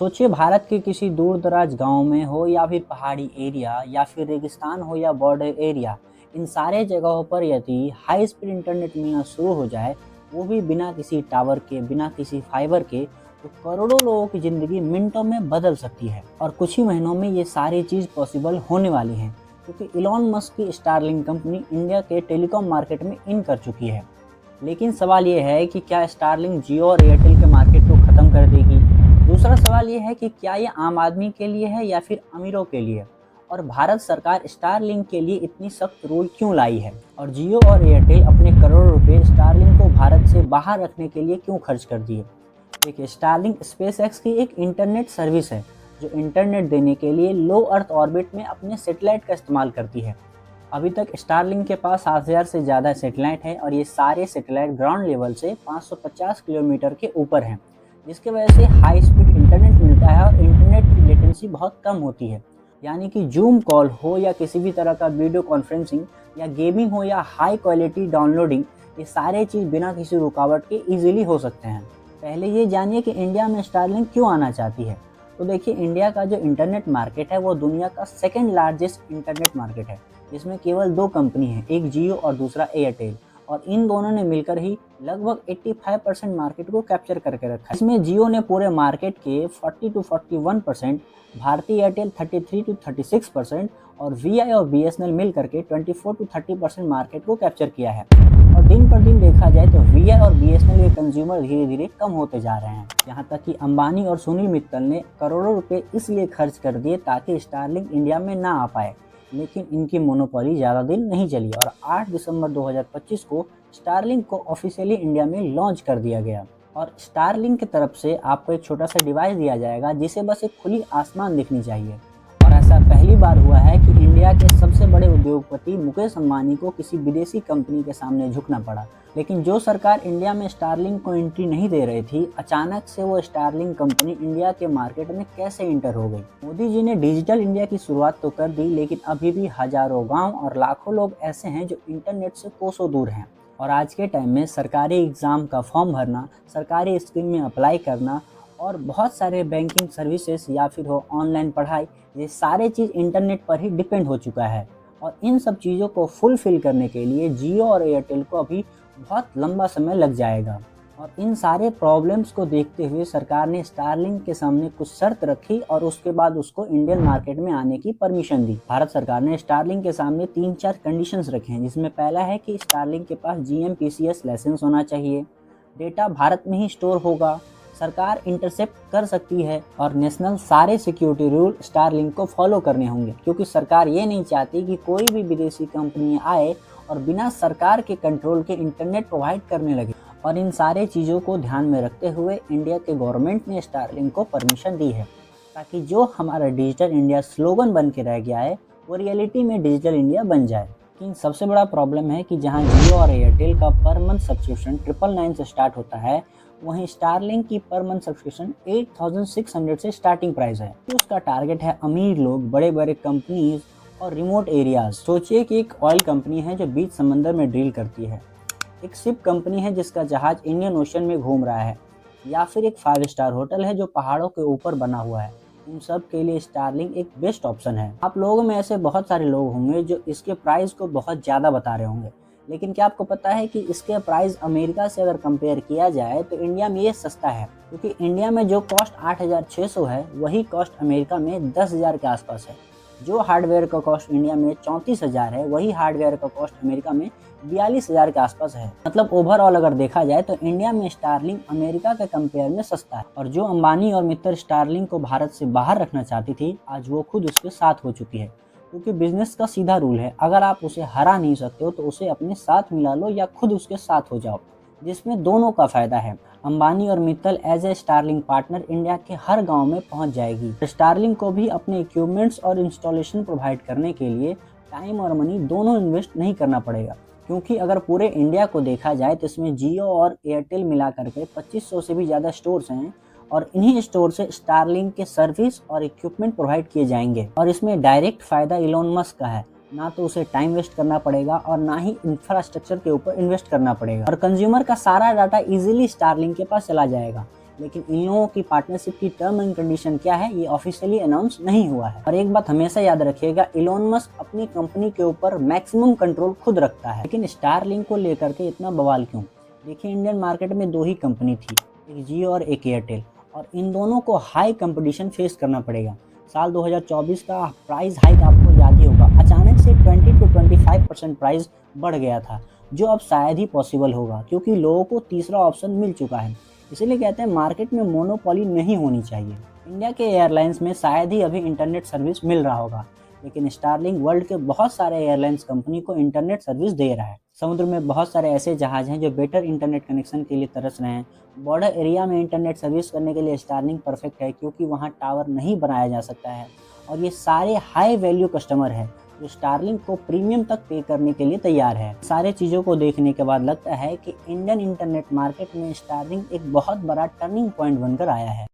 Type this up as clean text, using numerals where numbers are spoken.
सोचिए भारत के किसी दूर दराज गांव में हो या फिर पहाड़ी एरिया या फिर रेगिस्तान हो या बॉर्डर एरिया, इन सारे जगहों पर यदि हाई स्पीड इंटरनेट मिलना शुरू हो जाए, वो भी बिना किसी टावर के, बिना किसी फाइबर के, तो करोड़ों लोगों की ज़िंदगी मिनटों में बदल सकती है। और कुछ ही महीनों में ये सारी चीज़ पॉसिबल होने वाली है, क्योंकि इलॉन मस्क की स्टारलिंक कंपनी इंडिया के टेलीकॉम मार्केट में इन कर चुकी है। लेकिन सवाल ये है कि क्या स्टारलिंक जियो और एयरटेल के मार्केट को ख़त्म कर देगी? दूसरा सवाल ये है कि क्या ये आम आदमी के लिए है या फिर अमीरों के लिए? और भारत सरकार स्टारलिंक के लिए इतनी सख्त रूल क्यों लाई है? और जियो और एयरटेल अपने करोड़ों रुपए स्टारलिंक को भारत से बाहर रखने के लिए क्यों खर्च कर दिए? देखिए, स्टारलिंक स्पेसएक्स की एक इंटरनेट सर्विस है जो इंटरनेट देने के लिए लो अर्थ ऑर्बिट में अपने सैटेलाइट का इस्तेमाल करती है। अभी तक स्टारलिंक के पास 7000 से ज़्यादा सैटेलाइट है और ये सारे सैटेलाइट ग्राउंड लेवल से 550 किलोमीटर के ऊपर हैं, जिसकी वजह से हाई स्पीड इंटरनेट मिलता है और इंटरनेट की लेटेंसी बहुत कम होती है। यानी कि जूम कॉल हो या किसी भी तरह का वीडियो कॉन्फ्रेंसिंग या गेमिंग हो या हाई क्वालिटी डाउनलोडिंग, ये सारे चीज़ बिना किसी रुकावट के ईजिली हो सकते हैं। पहले ये जानिए कि इंडिया में स्टारलिंक क्यों आना चाहती है। तो देखिए, इंडिया का जो इंटरनेट मार्केट है वो दुनिया का सेकेंड लार्जेस्ट इंटरनेट मार्केट है, जिसमें केवल दो कंपनी हैं, एक जियो और दूसरा एयरटेल। और इन दोनों ने मिलकर ही लगभग 85% मार्केट को कैप्चर करके रखा है। इसमें जियो ने पूरे मार्केट के 40 to 41%, भारतीय एयरटेल 33 to 36% और वीआई और बीएसएनएल मिल करके 24 to 30% मार्केट को कैप्चर किया है। और दिन पर दिन देखा जाए तो वीआई और बीएसएनएल के कंज्यूमर धीरे धीरे कम होते जा रहे हैं। यहाँ तक कि अंबानी और सुनील मित्तल ने करोड़ों रुपए इसलिए खर्च कर दिए ताकि स्टारलिंक इंडिया में ना आ पाए। लेकिन इनकी मोनोपोली ज़्यादा दिन नहीं चली और 8 दिसंबर 2025 को स्टारलिंक को ऑफिशियली इंडिया में लॉन्च कर दिया गया। और स्टारलिंक की तरफ से आपको एक छोटा सा डिवाइस दिया जाएगा जिसे बस एक खुली आसमान दिखनी चाहिए। और ऐसा पहली बार हुआ है कि इंडिया के सबसे बड़े उद्योगपति मुकेश अंबानी को किसी विदेशी कंपनी के सामने झुकना पड़ा। लेकिन जो सरकार इंडिया में स्टारलिंक को एंट्री नहीं दे रही थी, अचानक से वो स्टारलिंक कंपनी इंडिया के मार्केट में कैसे इंटर हो गई? मोदी जी ने डिजिटल इंडिया की शुरुआत तो कर दी, लेकिन अभी भी हजारों गांव और लाखों लोग ऐसे हैं जो इंटरनेट से कोसों दूर हैं। और आज के टाइम में सरकारी एग्ज़ाम का फॉर्म भरना, सरकारी स्कीम में अप्लाई करना और बहुत सारे बैंकिंग सर्विसेज या फिर हो ऑनलाइन पढ़ाई, ये सारे चीज़ इंटरनेट पर ही डिपेंड हो चुका है। और इन सब चीज़ों को फुलफ़िल करने के लिए जियो और एयरटेल को अभी बहुत लंबा समय लग जाएगा। और इन सारे प्रॉब्लम्स को देखते हुए सरकार ने स्टारलिंक के सामने कुछ शर्त रखी और उसके बाद उसको इंडियन मार्केट में आने की परमिशन दी। भारत सरकार ने स्टारलिंक के सामने 3-4 कंडीशंस रखे हैं, जिसमें पहला है कि स्टारलिंक के पास जीएमपीसीएस लाइसेंस होना चाहिए, डेटा भारत में ही स्टोर होगा, सरकार इंटरसेप्ट कर सकती है और नेशनल सारे सिक्योरिटी रूल स्टारलिंक को फॉलो करने होंगे, क्योंकि सरकार ये नहीं चाहती कि कोई भी विदेशी कंपनी आए और बिना सरकार के कंट्रोल के इंटरनेट प्रोवाइड करने लगे। और इन सारे चीज़ों को ध्यान में रखते हुए इंडिया के गवर्नमेंट ने स्टारलिंक को परमिशन दी है, ताकि जो हमारा डिजिटल इंडिया स्लोगन बन के रह गया है वो रियलिटी में डिजिटल इंडिया बन जाए। लेकिन सबसे बड़ा प्रॉब्लम है कि जहां जियो और एयरटेल का पर मंथ सब्सक्रिप्शन 999 से स्टार्ट होता है, वहीं स्टारलिंक की पर मंथ सब्सक्रिप्शन 8600 से स्टार्टिंग प्राइस है। तो उसका टारगेट है अमीर लोग, बड़े बड़े कंपनीज और रिमोट एरियाज। सोचिए कि एक ऑयल कंपनी है जो बीच समंदर में ड्रिल करती है, एक शिप कंपनी है जिसका जहाज इंडियन ओशन में घूम रहा है, या फिर एक 5 स्टार होटल है जो पहाड़ों के ऊपर बना हुआ है। इन सब के लिए स्टारलिंक एक बेस्ट ऑप्शन है। आप लोगों में ऐसे बहुत सारे लोग होंगे जो इसके प्राइस को बहुत ज़्यादा बता रहे होंगे, लेकिन क्या आपको पता है कि इसके प्राइस अमेरिका से अगर कंपेयर किया जाए तो इंडिया में ये सस्ता है? क्योंकि इंडिया में जो कॉस्ट 8600 है, वही कॉस्ट अमेरिका में 10,000 के आसपास है। जो हार्डवेयर का कॉस्ट इंडिया में 34,000 है, वही हार्डवेयर का कॉस्ट अमेरिका में 42,000 के आसपास है। मतलब ओवरऑल अगर देखा जाए तो इंडिया में स्टारलिंक अमेरिका के कंपेयर में सस्ता है। और जो अंबानी और मित्तल स्टारलिंक को भारत से बाहर रखना चाहती थी, आज वो खुद उसके साथ हो चुकी है। क्योंकि बिजनेस का सीधा रूल है, अगर आप उसे हरा नहीं सकते हो तो उसे अपने साथ मिला लो या खुद उसके साथ हो जाओ, जिसमें दोनों का फायदा है। अंबानी और Mittal as a Starlink partner India के हर गांव में पहुंच जाएगी। स्टारलिंक को भी अपने इक्विपमेंट्स और इंस्टॉलेशन प्रोवाइड करने के लिए टाइम और मनी दोनों इन्वेस्ट नहीं करना पड़ेगा, क्योंकि अगर पूरे इंडिया को देखा जाए तो इसमें जियो और एयरटेल मिला करके 2500 से भी ज़्यादा स्टोर्स हैं और इन्हीं स्टोर से स्टारलिंक के सर्विस और इक्विपमेंट प्रोवाइड किए जाएंगे। और इसमें डायरेक्ट फ़ायदा इलॉन मस्क का है, ना तो उसे टाइम वेस्ट करना पड़ेगा और ना ही इंफ्रास्ट्रक्चर के ऊपर इन्वेस्ट करना पड़ेगा। और कंज्यूमर का सारा डाटा इजीली स्टारलिंक के पास चला जाएगा। लेकिन इन लोगों की पार्टनरशिप की टर्म एंड कंडीशन क्या है ये ऑफिशियली अनाउंस नहीं हुआ है। और एक बात हमेशा याद रखिएगा, इलोन मस्क अपनी कंपनी के ऊपर मैक्सिमम कंट्रोल खुद रखता है। लेकिन स्टारलिंक को लेकर के इतना बवाल क्यों? देखिए, इंडियन मार्केट में दो ही कंपनी थी, एक जियो और एक एयरटेल, और इन दोनों को हाई कंपटीशन फेस करना पड़ेगा। साल 2024 का प्राइस हाइक आपको याद ही होगा, अचानक से 20 to 25% प्राइस बढ़ गया था, जो अब शायद ही पॉसिबल होगा क्योंकि लोगों को तीसरा ऑप्शन मिल चुका है। इसीलिए कहते हैं मार्केट में मोनोपोली नहीं होनी चाहिए। इंडिया के एयरलाइंस में शायद ही अभी इंटरनेट सर्विस मिल रहा होगा, लेकिन स्टारलिंक वर्ल्ड के बहुत सारे एयरलाइंस कंपनी को इंटरनेट सर्विस दे रहा है। समुद्र में बहुत सारे ऐसे जहाज हैं जो बेटर इंटरनेट कनेक्शन के लिए तरस रहे हैं। बॉर्डर एरिया में इंटरनेट सर्विस करने के लिए स्टारलिंक परफेक्ट है क्योंकि वहाँ टावर नहीं बनाया जा सकता है, और ये सारे हाई वैल्यू कस्टमर है जो स्टारलिंक को प्रीमियम तक पे करने के लिए तैयार है। सारे चीज़ों को देखने के बाद लगता है कि इंडियन इंटरनेट मार्केट में स्टारलिंक एक बहुत बड़ा टर्निंग पॉइंट बनकर आया है।